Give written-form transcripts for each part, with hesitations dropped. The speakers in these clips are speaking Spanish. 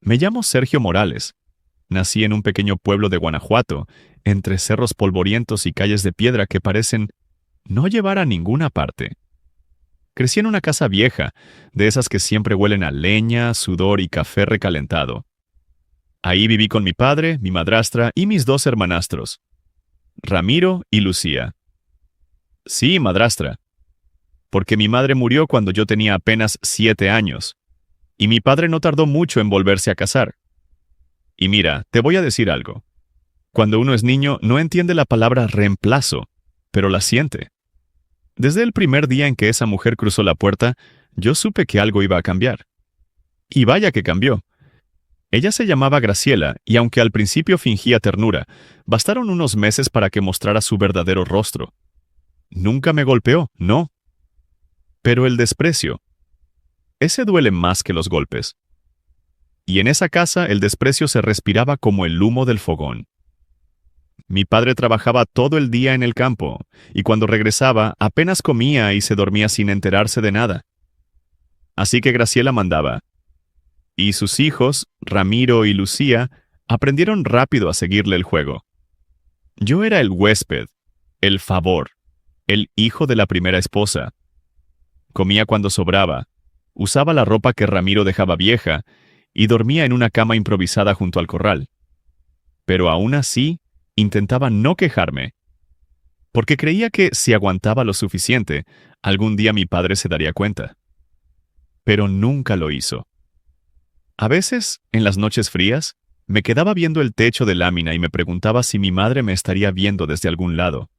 Me llamo Sergio Morales. Nací en un pequeño pueblo de Guanajuato, entre cerros polvorientos y calles de piedra que parecen no llevar a ninguna parte. Crecí en una casa vieja, de esas que siempre huelen a leña, sudor y café recalentado. Ahí viví con mi padre, mi madrastra y mis dos hermanastros, Ramiro y Lucía. Sí, madrastra, porque mi madre murió cuando yo tenía apenas 7 años, y mi padre no tardó mucho en volverse a casar. Y mira, te voy a decir algo. Cuando uno es niño, no entiende la palabra reemplazo, pero la siente. Desde el primer día en que esa mujer cruzó la puerta, yo supe que algo iba a cambiar. Y vaya que cambió. Ella se llamaba Graciela, y aunque al principio fingía ternura, bastaron unos meses para que mostrara su verdadero rostro. Nunca me golpeó, no. Pero el desprecio, ese duele más que los golpes. Y en esa casa el desprecio se respiraba como el humo del fogón. Mi padre trabajaba todo el día en el campo, y cuando regresaba apenas comía y se dormía sin enterarse de nada. Así que Graciela mandaba. Y sus hijos, Ramiro y Lucía, aprendieron rápido a seguirle el juego. Yo era el huésped, el favor, el hijo de la primera esposa. Comía cuando sobraba, usaba la ropa que Ramiro dejaba vieja, y dormía en una cama improvisada junto al corral. Pero aún así, intentaba no quejarme, porque creía que si aguantaba lo suficiente, algún día mi padre se daría cuenta. Pero nunca lo hizo. A veces, en las noches frías, me quedaba viendo el techo de lámina y me preguntaba si mi madre me estaría viendo desde algún lado.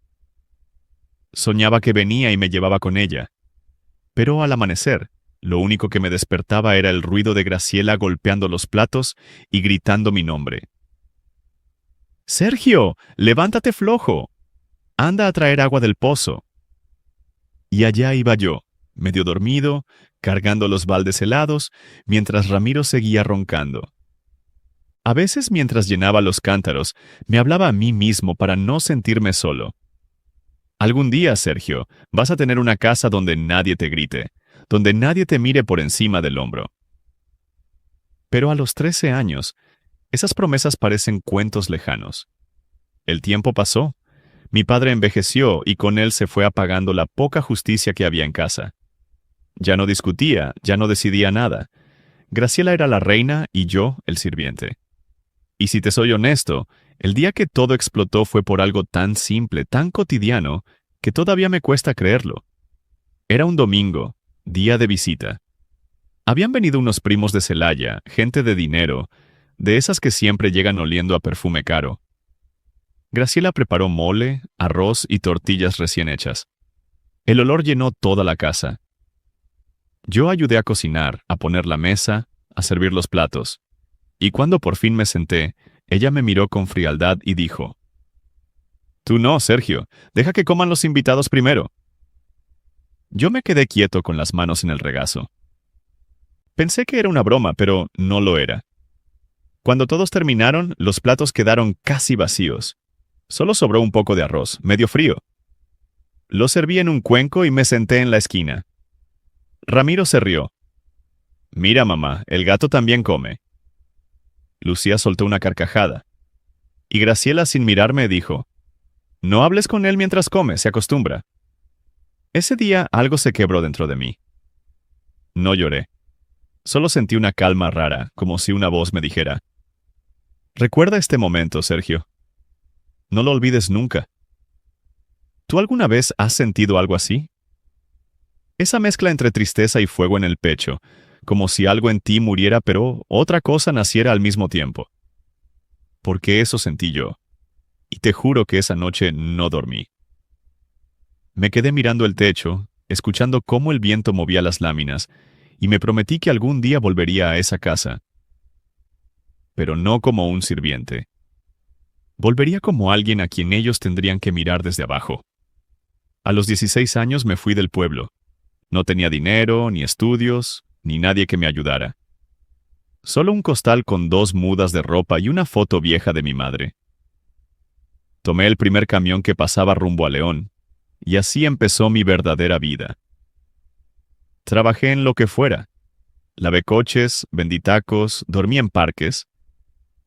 Soñaba que venía y me llevaba con ella. Pero al amanecer, lo único que me despertaba era el ruido de Graciela golpeando los platos y gritando mi nombre. «Sergio, levántate flojo. Anda a traer agua del pozo». Y allá iba yo, medio dormido, cargando los baldes helados, mientras Ramiro seguía roncando. A veces, mientras llenaba los cántaros, me hablaba a mí mismo para no sentirme solo. Algún día, Sergio, vas a tener una casa donde nadie te grite, donde nadie te mire por encima del hombro. Pero a los 13 años, esas promesas parecen cuentos lejanos. El tiempo pasó, mi padre envejeció y con él se fue apagando la poca justicia que había en casa. Ya no discutía, ya no decidía nada. Graciela era la reina y yo el sirviente. Y si te soy honesto, el día que todo explotó fue por algo tan simple, tan cotidiano, que todavía me cuesta creerlo. Era un domingo, día de visita. Habían venido unos primos de Celaya, gente de dinero, de esas que siempre llegan oliendo a perfume caro. Graciela preparó mole, arroz y tortillas recién hechas. El olor llenó toda la casa. Yo ayudé a cocinar, a poner la mesa, a servir los platos. Y cuando por fin me senté, ella me miró con frialdad y dijo: «Tú no, Sergio, deja que coman los invitados primero». Yo me quedé quieto con las manos en el regazo. Pensé que era una broma, pero no lo era. Cuando todos terminaron, los platos quedaron casi vacíos. Solo sobró un poco de arroz, medio frío. Lo serví en un cuenco y me senté en la esquina. Ramiro se rió. «Mira, mamá, el gato también come». Lucía soltó una carcajada. Y Graciela, sin mirarme, dijo: «No hables con él mientras come, se acostumbra». Ese día algo se quebró dentro de mí. No lloré. Solo sentí una calma rara, como si una voz me dijera: «Recuerda este momento, Sergio. No lo olvides nunca». ¿Tú alguna vez has sentido algo así? Esa mezcla entre tristeza y fuego en el pecho, como si algo en ti muriera pero otra cosa naciera al mismo tiempo. Porque eso sentí yo. Y te juro que esa noche no dormí. Me quedé mirando el techo, escuchando cómo el viento movía las láminas, y me prometí que algún día volvería a esa casa. Pero no como un sirviente. Volvería como alguien a quien ellos tendrían que mirar desde abajo. A los 16 años me fui del pueblo. No tenía dinero, ni estudios, ni nadie que me ayudara. Solo un costal con 2 mudas de ropa y una foto vieja de mi madre. Tomé el primer camión que pasaba rumbo a León, y así empezó mi verdadera vida. Trabajé en lo que fuera: lavé coches, vendí tacos, dormí en parques,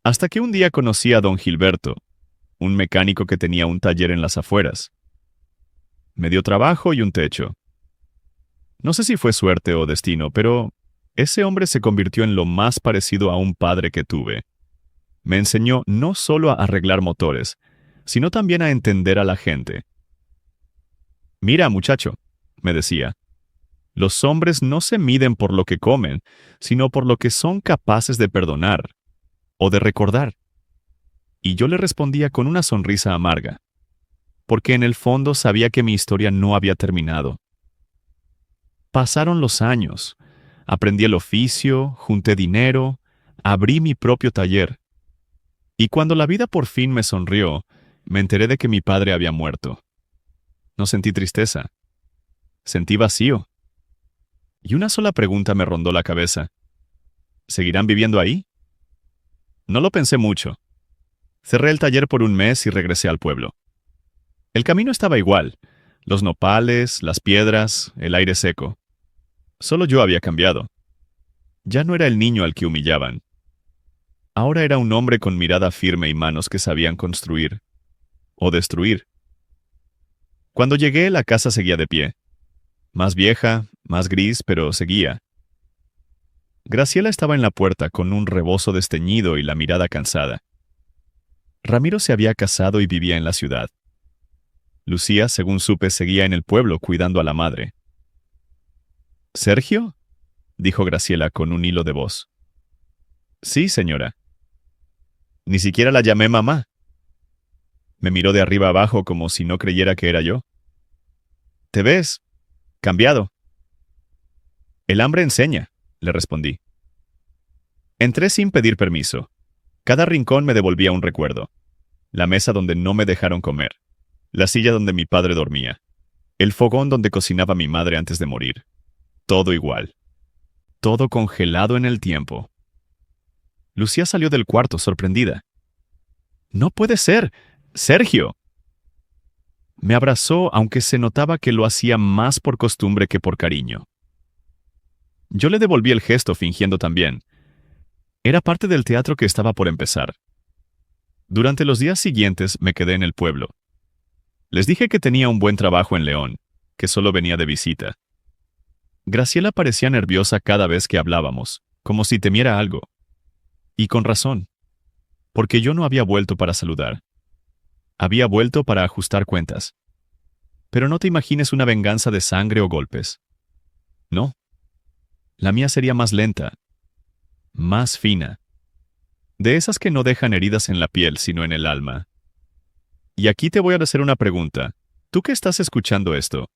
hasta que un día conocí a don Gilberto, un mecánico que tenía un taller en las afueras. Me dio trabajo y un techo. No sé si fue suerte o destino, pero ese hombre se convirtió en lo más parecido a un padre que tuve. Me enseñó no solo a arreglar motores, sino también a entender a la gente. Mira, muchacho, me decía, los hombres no se miden por lo que comen, sino por lo que son capaces de perdonar o de recordar. Y yo le respondía con una sonrisa amarga, porque en el fondo sabía que mi historia no había terminado. Pasaron los años, aprendí el oficio, junté dinero, abrí mi propio taller. Y cuando la vida por fin me sonrió, me enteré de que mi padre había muerto. No sentí tristeza, sentí vacío. Y una sola pregunta me rondó la cabeza. ¿Seguirán viviendo ahí? No lo pensé mucho. Cerré el taller por un mes y regresé al pueblo. El camino estaba igual, los nopales, las piedras, el aire seco. Solo yo había cambiado. Ya no era el niño al que humillaban. Ahora era un hombre con mirada firme y manos que sabían construir o destruir. Cuando llegué, la casa seguía de pie. Más vieja, más gris, pero seguía. Graciela estaba en la puerta con un rebozo desteñido y la mirada cansada. Ramiro se había casado y vivía en la ciudad. Lucía, según supe, seguía en el pueblo cuidando a la madre. ¿Sergio?, dijo Graciela con un hilo de voz. Sí, señora. Ni siquiera la llamé mamá. Me miró de arriba abajo como si no creyera que era yo. ¿Te ves? Cambiado. El hambre enseña, le respondí. Entré sin pedir permiso. Cada rincón me devolvía un recuerdo. La mesa donde no me dejaron comer. La silla donde mi padre dormía. El fogón donde cocinaba mi madre antes de morir. Todo igual. Todo congelado en el tiempo. Lucía salió del cuarto sorprendida. «¡No puede ser! ¡Sergio!». Me abrazó, aunque se notaba que lo hacía más por costumbre que por cariño. Yo le devolví el gesto fingiendo también. Era parte del teatro que estaba por empezar. Durante los días siguientes me quedé en el pueblo. Les dije que tenía un buen trabajo en León, que solo venía de visita. Graciela parecía nerviosa cada vez que hablábamos, como si temiera algo. Y con razón, porque yo no había vuelto para saludar. Había vuelto para ajustar cuentas. Pero no te imagines una venganza de sangre o golpes. No. La mía sería más lenta, más fina. De esas que no dejan heridas en la piel, sino en el alma. Y aquí te voy a hacer una pregunta. ¿Tú que estás escuchando esto?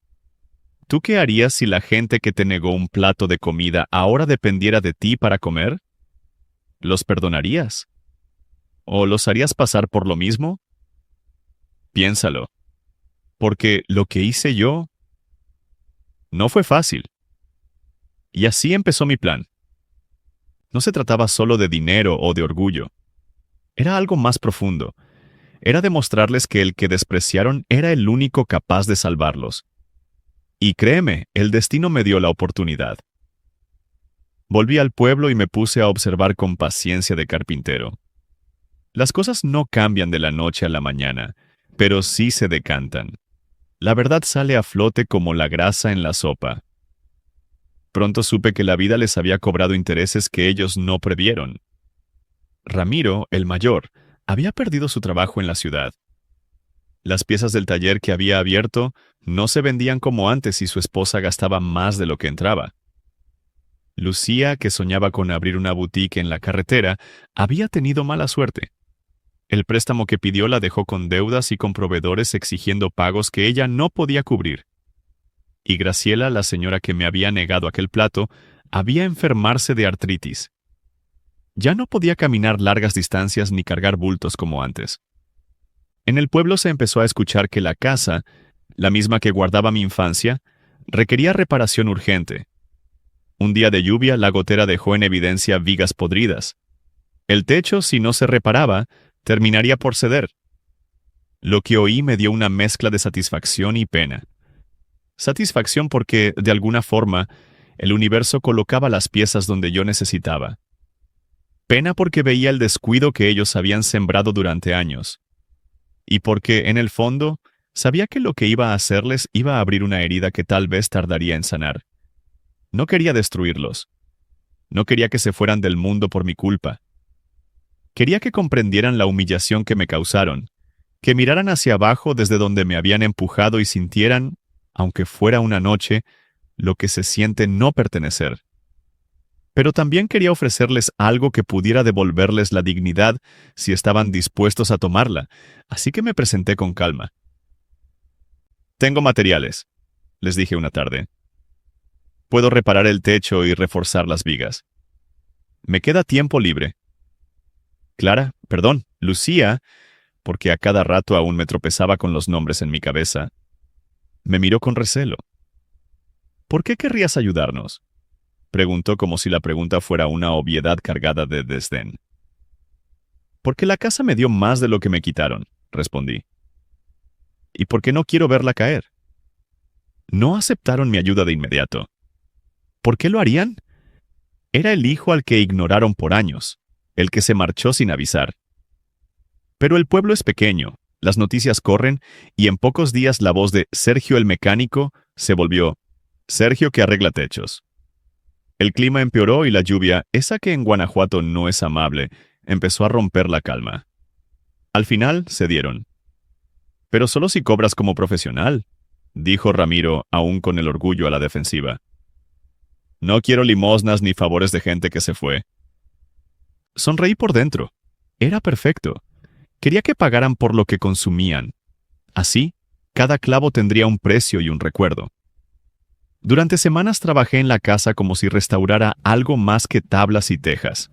¿Tú qué harías si la gente que te negó un plato de comida ahora dependiera de ti para comer? ¿Los perdonarías? ¿O los harías pasar por lo mismo? Piénsalo. Porque lo que hice yo no fue fácil. Y así empezó mi plan. No se trataba solo de dinero o de orgullo. Era algo más profundo. Era demostrarles que el que despreciaron era el único capaz de salvarlos. Y créeme, el destino me dio la oportunidad. Volví al pueblo y me puse a observar con paciencia de carpintero. Las cosas no cambian de la noche a la mañana, pero sí se decantan. La verdad sale a flote como la grasa en la sopa. Pronto supe que la vida les había cobrado intereses que ellos no previeron. Ramiro, el mayor, había perdido su trabajo en la ciudad. Las piezas del taller que había abierto no se vendían como antes y su esposa gastaba más de lo que entraba. Lucía, que soñaba con abrir una boutique en la carretera, había tenido mala suerte. El préstamo que pidió la dejó con deudas y con proveedores exigiendo pagos que ella no podía cubrir. Y Graciela, la señora que me había negado aquel plato, había enfermarse de artritis. Ya no podía caminar largas distancias ni cargar bultos como antes. En el pueblo se empezó a escuchar que la casa, la misma que guardaba mi infancia, requería reparación urgente. Un día de lluvia, la gotera dejó en evidencia vigas podridas. El techo, si no se reparaba, terminaría por ceder. Lo que oí me dio una mezcla de satisfacción y pena. Satisfacción porque, de alguna forma, El universo colocaba las piezas donde yo necesitaba. Pena porque veía el descuido que ellos habían sembrado durante años. Y porque, en el fondo, sabía que lo que iba a hacerles iba a abrir una herida que tal vez tardaría en sanar. No quería destruirlos. No quería que se fueran del mundo por mi culpa. Quería que comprendieran la humillación que me causaron, que miraran hacia abajo desde donde me habían empujado y sintieran, aunque fuera una noche, lo que se siente no pertenecer. Pero también quería ofrecerles algo que pudiera devolverles la dignidad si estaban dispuestos a tomarla, así que me presenté con calma. «Tengo materiales», les dije una tarde. «Puedo reparar el techo y reforzar las vigas. Me queda tiempo libre». Lucía, porque a cada rato aún me tropezaba con los nombres en mi cabeza, me miró con recelo. «¿Por qué querrías ayudarnos?», preguntó como si la pregunta fuera una obviedad cargada de desdén. «Porque la casa me dio más de lo que me quitaron», respondí. «¿Y por qué no quiero verla caer?». No aceptaron mi ayuda de inmediato. ¿Por qué lo harían? Era el hijo al que ignoraron por años, el que se marchó sin avisar. Pero el pueblo es pequeño, las noticias corren, y en pocos días la voz de Sergio el mecánico se volvió Sergio que arregla techos. El clima empeoró y la lluvia, esa que en Guanajuato no es amable, empezó a romper la calma. Al final cedieron. «Pero solo si cobras como profesional», dijo Ramiro, aún con el orgullo a la defensiva. «No quiero limosnas ni favores de gente que se fue». Sonreí por dentro. Era perfecto. Quería que pagaran por lo que consumían. Así, cada clavo tendría un precio y un recuerdo. Durante semanas trabajé en la casa como si restaurara algo más que tablas y tejas.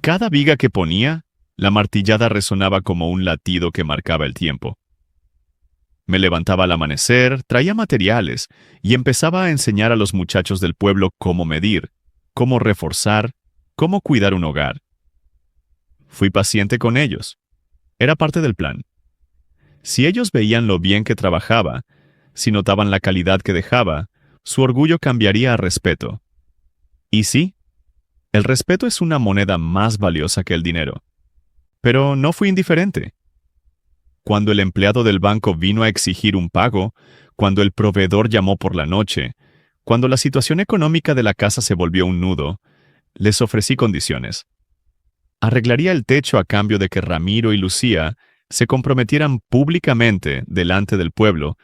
Cada viga que ponía, la martillada resonaba como un latido que marcaba el tiempo. Me levantaba al amanecer, traía materiales y empezaba a enseñar a los muchachos del pueblo cómo medir, cómo reforzar, cómo cuidar un hogar. Fui paciente con ellos. Era parte del plan. Si ellos veían lo bien que trabajaba, si notaban la calidad que dejaba, su orgullo cambiaría a respeto. Y sí, el respeto es una moneda más valiosa que el dinero. Pero no fui indiferente. Cuando el empleado del banco vino a exigir un pago, cuando el proveedor llamó por la noche, cuando la situación económica de la casa se volvió un nudo, les ofrecí condiciones. Arreglaría el techo a cambio de que Ramiro y Lucía se comprometieran públicamente delante del pueblo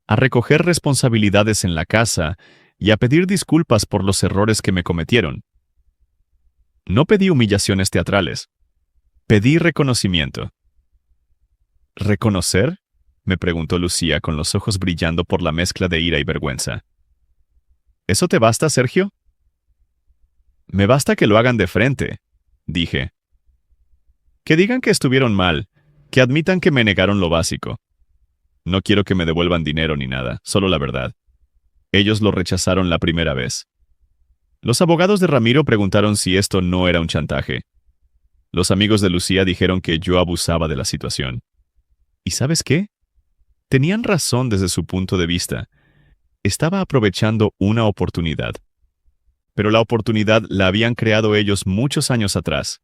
a recoger responsabilidades en la casa y a pedir disculpas por los errores que me cometieron. No pedí humillaciones teatrales. Pedí reconocimiento. ¿Reconocer?, me preguntó Lucía con los ojos brillando por la mezcla de ira y vergüenza. ¿Eso te basta, Sergio? Me basta que lo hagan de frente, dije. Que digan que estuvieron mal, que admitan que me negaron lo básico. No quiero que me devuelvan dinero ni nada, solo la verdad. Ellos lo rechazaron la primera vez. Los abogados de Ramiro preguntaron si esto no era un chantaje. Los amigos de Lucía dijeron que yo abusaba de la situación. ¿Y sabes qué? Tenían razón desde su punto de vista. Estaba aprovechando una oportunidad. Pero la oportunidad la habían creado ellos muchos años atrás.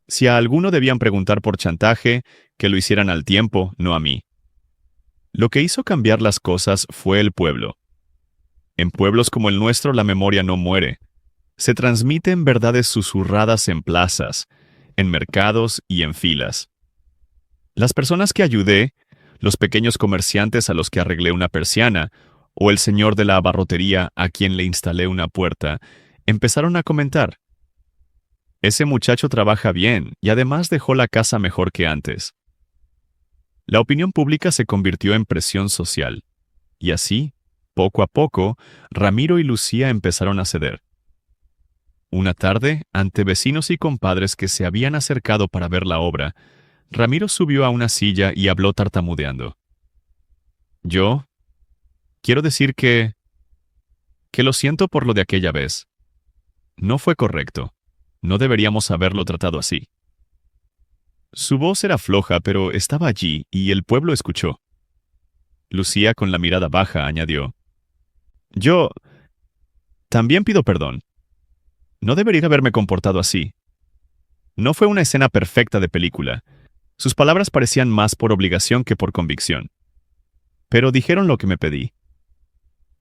Si a alguno debían preguntar por chantaje, que lo hicieran al tiempo, no a mí. Lo que hizo cambiar las cosas fue el pueblo. En pueblos como el nuestro la memoria no muere. Se transmiten verdades susurradas en plazas, en mercados y en filas. Las personas que ayudé, los pequeños comerciantes a los que arreglé una persiana, o el señor de la abarrotería a quien le instalé una puerta, empezaron a comentar. Ese muchacho trabaja bien y además dejó la casa mejor que antes. La opinión pública se convirtió en presión social. Y así, poco a poco, Ramiro y Lucía empezaron a ceder. Una tarde, ante vecinos y compadres que se habían acercado para ver la obra, Ramiro subió a una silla y habló tartamudeando. Quiero decir que lo siento por lo de aquella vez. No fue correcto. No deberíamos haberlo tratado así. Su voz era floja, pero estaba allí y el pueblo escuchó. Lucía, con la mirada baja, añadió. También pido perdón. No debería haberme comportado así. No fue una escena perfecta de película. Sus palabras parecían más por obligación que por convicción. Pero dijeron lo que me pedí.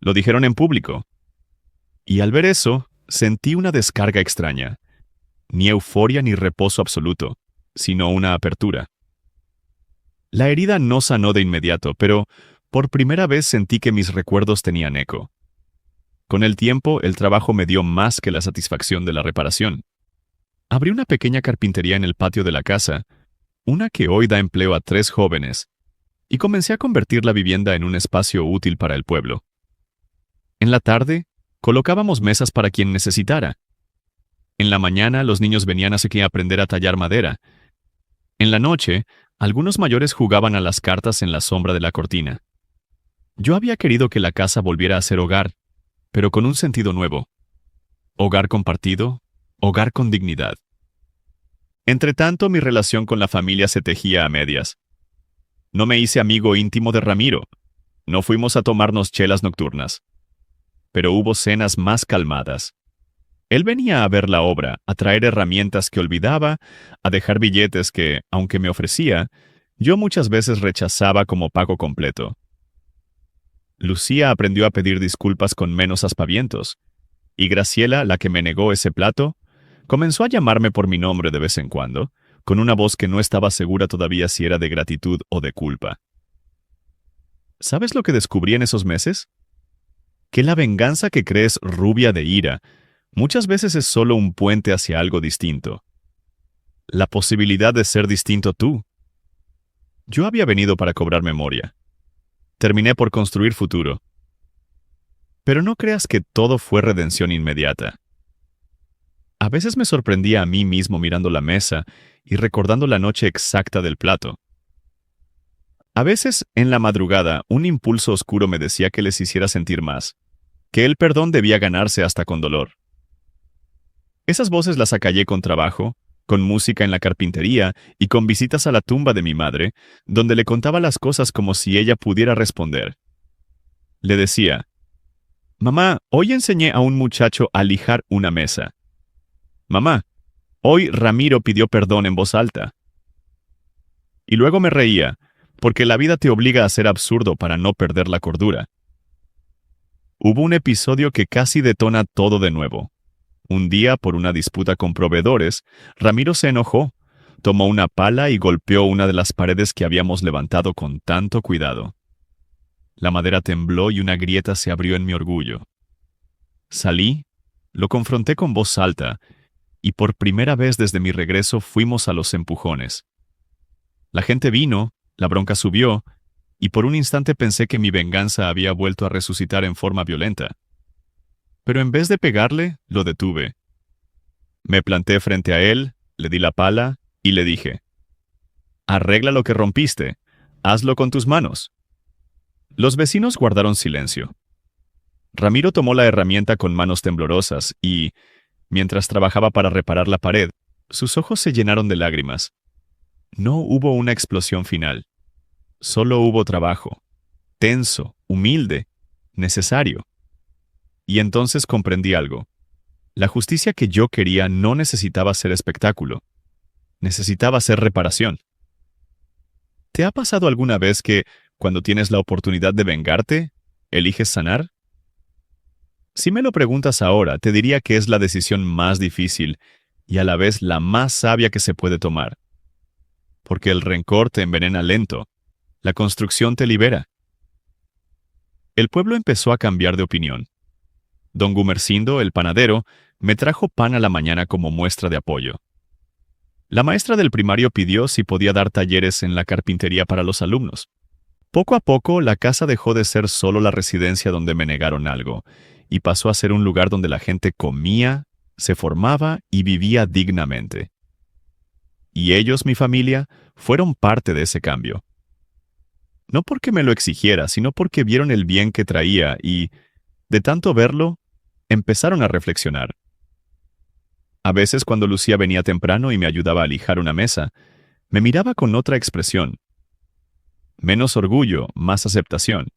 Lo dijeron en público. Y al ver eso, sentí una descarga extraña. Ni euforia ni reposo absoluto, sino una apertura. La herida no sanó de inmediato, pero por primera vez sentí que mis recuerdos tenían eco. Con el tiempo, el trabajo me dio más que la satisfacción de la reparación. Abrí una pequeña carpintería en el patio de la casa, una que hoy da empleo a 3 jóvenes, y comencé a convertir la vivienda en un espacio útil para el pueblo. En la tarde, colocábamos mesas para quien necesitara. En la mañana, los niños venían a aprender a tallar madera. En la noche, algunos mayores jugaban a las cartas en la sombra de la cortina. Yo había querido que la casa volviera a ser hogar, pero con un sentido nuevo. Hogar compartido, hogar con dignidad. Entretanto, mi relación con la familia se tejía a medias. No me hice amigo íntimo de Ramiro. No fuimos a tomarnos chelas nocturnas. Pero hubo cenas más calmadas. Él venía a ver la obra, a traer herramientas que olvidaba, a dejar billetes que, aunque me ofrecía, yo muchas veces rechazaba como pago completo. Lucía aprendió a pedir disculpas con menos aspavientos, y Graciela, la que me negó ese plato, comenzó a llamarme por mi nombre de vez en cuando, con una voz que no estaba segura todavía si era de gratitud o de culpa. ¿Sabes lo que descubrí en esos meses? Que la venganza que crees rubia de ira muchas veces es solo un puente hacia algo distinto. La posibilidad de ser distinto tú. Yo había venido para cobrar memoria. Terminé por construir futuro. Pero no creas que todo fue redención inmediata. A veces me sorprendía a mí mismo mirando la mesa y recordando la noche exacta del plato. A veces, en la madrugada, un impulso oscuro me decía que les hiciera sentir más, que el perdón debía ganarse hasta con dolor. Esas voces las acallé con trabajo, con música en la carpintería y con visitas a la tumba de mi madre, donde le contaba las cosas como si ella pudiera responder. Le decía, «Mamá, hoy enseñé a un muchacho a lijar una mesa. Mamá, hoy Ramiro pidió perdón en voz alta». Y luego me reía, porque la vida te obliga a ser absurdo para no perder la cordura. Hubo un episodio que casi detona todo de nuevo. Un día, por una disputa con proveedores, Ramiro se enojó, tomó una pala y golpeó una de las paredes que habíamos levantado con tanto cuidado. La madera tembló y una grieta se abrió en mi orgullo. Salí, lo confronté con voz alta, y por primera vez desde mi regreso fuimos a los empujones. La gente vino, la bronca subió, y por un instante pensé que mi venganza había vuelto a resucitar en forma violenta. Pero en vez de pegarle, lo detuve. Me planté frente a él, le di la pala y le dije, «Arregla lo que rompiste, hazlo con tus manos». Los vecinos guardaron silencio. Ramiro tomó la herramienta con manos temblorosas y, mientras trabajaba para reparar la pared, sus ojos se llenaron de lágrimas. No hubo una explosión final. Solo hubo trabajo. Tenso, humilde, necesario. Y entonces comprendí algo. La justicia que yo quería no necesitaba ser espectáculo. Necesitaba ser reparación. ¿Te ha pasado alguna vez que, cuando tienes la oportunidad de vengarte, eliges sanar? Si me lo preguntas ahora, te diría que es la decisión más difícil y a la vez la más sabia que se puede tomar. Porque el rencor te envenena lento, la construcción te libera. El pueblo empezó a cambiar de opinión. Don Gumersindo, el panadero, me trajo pan a la mañana como muestra de apoyo. La maestra del primario pidió si podía dar talleres en la carpintería para los alumnos. Poco a poco, la casa dejó de ser solo la residencia donde me negaron algo, y pasó a ser un lugar donde la gente comía, se formaba y vivía dignamente. Y ellos, mi familia, fueron parte de ese cambio. No porque me lo exigiera, sino porque vieron el bien que traía y, de tanto verlo, empezaron a reflexionar. A veces, cuando Lucía venía temprano y me ayudaba a lijar una mesa, me miraba con otra expresión. Menos orgullo, más aceptación.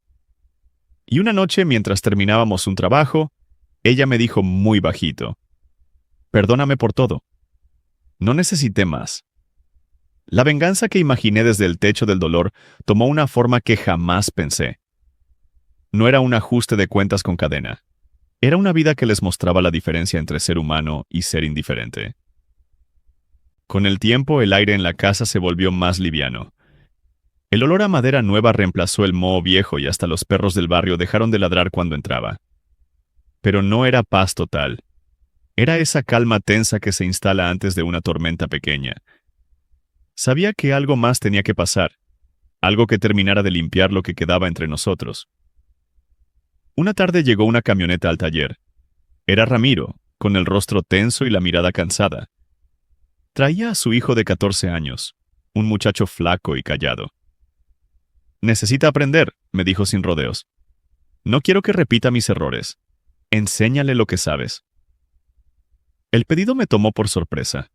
Y una noche, mientras terminábamos un trabajo, Ella me dijo muy bajito: «Perdóname por todo. No necesité más». La venganza que imaginé desde el techo del dolor tomó una forma que jamás pensé. No era un ajuste de cuentas con cadena. Era una vida que les mostraba la diferencia entre ser humano y ser indiferente. Con el tiempo, el aire en la casa se volvió más liviano. El olor a madera nueva reemplazó el moho viejo y hasta los perros del barrio dejaron de ladrar cuando entraba. Pero no era paz total. Era esa calma tensa que se instala antes de una tormenta pequeña. Sabía que algo más tenía que pasar, algo que terminara de limpiar lo que quedaba entre nosotros. Una tarde llegó una camioneta al taller. Era Ramiro, con el rostro tenso y la mirada cansada. Traía a su hijo de 14 años, un muchacho flaco y callado. «Necesita aprender», me dijo sin rodeos. «No quiero que repita mis errores. Enséñale lo que sabes». El pedido me tomó por sorpresa.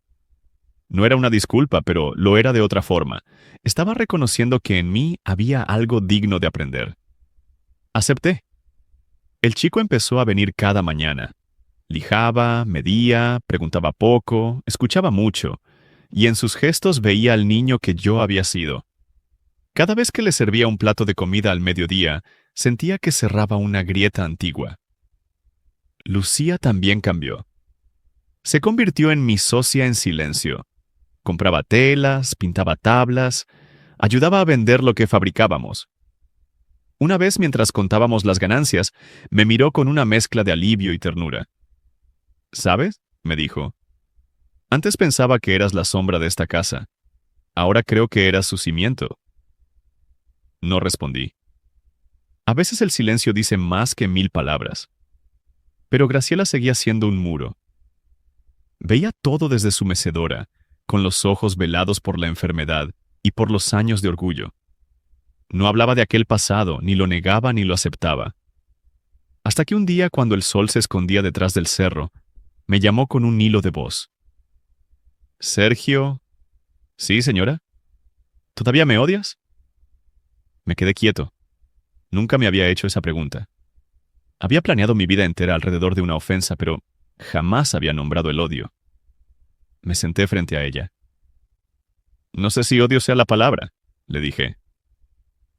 No era una disculpa, pero lo era de otra forma. Estaba reconociendo que en mí había algo digno de aprender. Acepté. El chico empezó a venir cada mañana. Lijaba, medía, preguntaba poco, escuchaba mucho, y en sus gestos veía al niño que yo había sido. Cada vez que le servía un plato de comida al mediodía, sentía que cerraba una grieta antigua. Lucía también cambió. Se convirtió en mi socia en silencio. Compraba telas, pintaba tablas, ayudaba a vender lo que fabricábamos. Una vez, mientras contábamos las ganancias, me miró con una mezcla de alivio y ternura. «¿Sabes?», me dijo. «Antes pensaba que eras la sombra de esta casa. Ahora creo que eras su cimiento». No respondí. A veces el silencio dice más que 1000 palabras. Pero Graciela seguía siendo un muro. Veía todo desde su mecedora, con los ojos velados por la enfermedad y por los años de orgullo. No hablaba de aquel pasado, ni lo negaba ni lo aceptaba. Hasta que un día, cuando el sol se escondía detrás del cerro, me llamó con un hilo de voz. «Sergio». «Sí, señora». «¿Todavía me odias?». Me quedé quieto. Nunca me había hecho esa pregunta. Había planeado mi vida entera alrededor de una ofensa, pero jamás había nombrado el odio. Me senté frente a ella. «No sé si odio sea la palabra», le dije.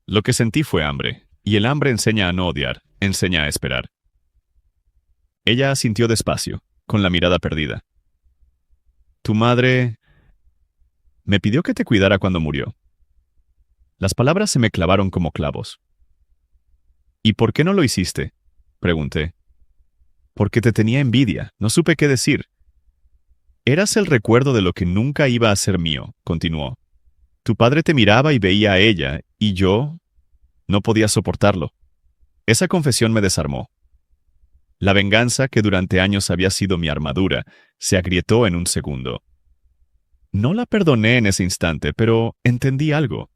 Lo que sentí fue hambre, y el hambre enseña a no odiar, enseña a esperar. Ella asintió despacio, con la mirada perdida. «Tu madre me pidió que te cuidara cuando murió». Las palabras se me clavaron como clavos. «¿Y por qué no lo hiciste?», pregunté. «Porque te tenía envidia, no supe qué decir». «Eras el recuerdo de lo que nunca iba a ser mío», continuó. «Tu padre te miraba y veía a ella, y yo no podía soportarlo». Esa confesión me desarmó. La venganza, que durante años había sido mi armadura, se agrietó en un segundo. No la perdoné en ese instante, pero entendí algo.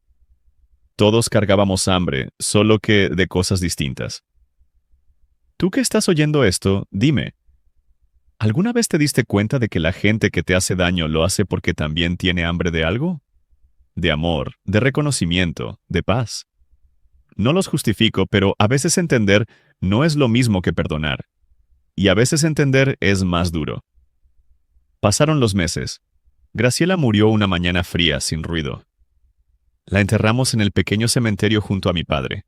Todos cargábamos hambre, solo que de cosas distintas. Tú que estás oyendo esto, dime, ¿alguna vez te diste cuenta de que la gente que te hace daño lo hace porque también tiene hambre de algo? De amor, de reconocimiento, de paz. No los justifico, pero a veces entender no es lo mismo que perdonar. Y a veces entender es más duro. Pasaron los meses. Graciela murió una mañana fría, sin ruido. La enterramos en el pequeño cementerio junto a mi padre.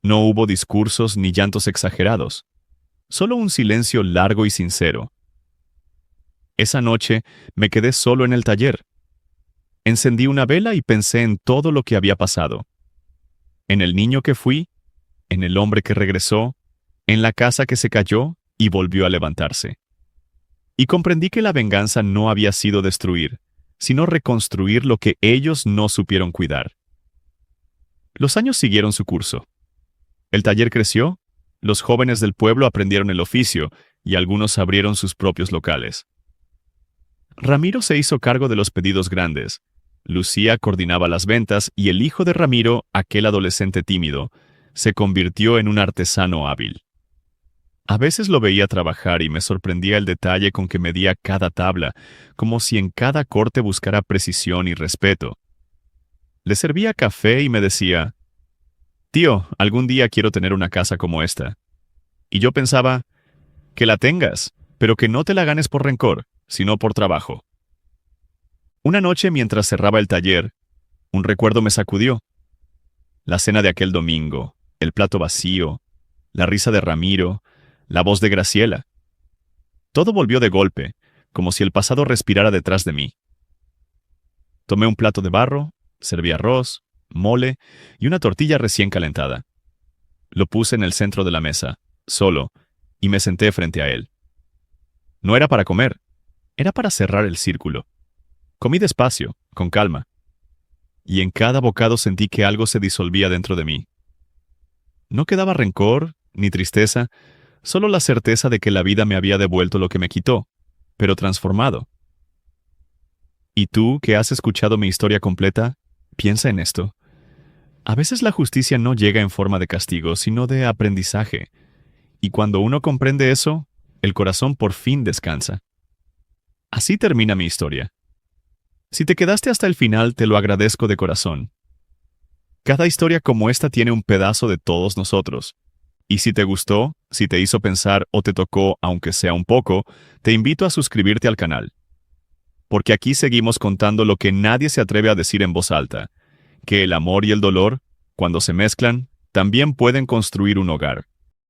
No hubo discursos ni llantos exagerados, solo un silencio largo y sincero. Esa noche me quedé solo en el taller. Encendí una vela y pensé en todo lo que había pasado. En el niño que fui, en el hombre que regresó, en la casa que se cayó y volvió a levantarse. Y comprendí que la venganza no había sido destruir, sino reconstruir lo que ellos no supieron cuidar. Los años siguieron su curso. El taller creció, los jóvenes del pueblo aprendieron el oficio y algunos abrieron sus propios locales. Ramiro se hizo cargo de los pedidos grandes. Lucía coordinaba las ventas y el hijo de Ramiro, aquel adolescente tímido, se convirtió en un artesano hábil. A veces lo veía trabajar y me sorprendía el detalle con que medía cada tabla, como si en cada corte buscara precisión y respeto. Le servía café y me decía: «Tío, algún día quiero tener una casa como esta». Y yo pensaba: Que la tengas, pero que no te la ganes por rencor, sino por trabajo. Una noche mientras cerraba el taller, un recuerdo me sacudió. La cena de aquel domingo, el plato vacío, la risa de Ramiro, la voz de Graciela. Todo volvió de golpe, como si el pasado respirara detrás de mí. Tomé un plato de barro, serví arroz, mole y una tortilla recién calentada. Lo puse en el centro de la mesa, solo, y me senté frente a él. No era para comer, era para cerrar el círculo. Comí despacio, con calma, y en cada bocado sentí que algo se disolvía dentro de mí. No quedaba rencor, ni tristeza, solo la certeza de que la vida me había devuelto lo que me quitó, pero transformado. Y tú, que has escuchado mi historia completa, piensa en esto. A veces la justicia no llega en forma de castigo, sino de aprendizaje. Y cuando uno comprende eso, el corazón por fin descansa. Así termina mi historia. Si te quedaste hasta el final, te lo agradezco de corazón. Cada historia como esta tiene un pedazo de todos nosotros. Y si te gustó, si te hizo pensar o te tocó, aunque sea un poco, te invito a suscribirte al canal. Porque aquí seguimos contando lo que nadie se atreve a decir en voz alta, que el amor y el dolor, cuando se mezclan, también pueden construir un hogar.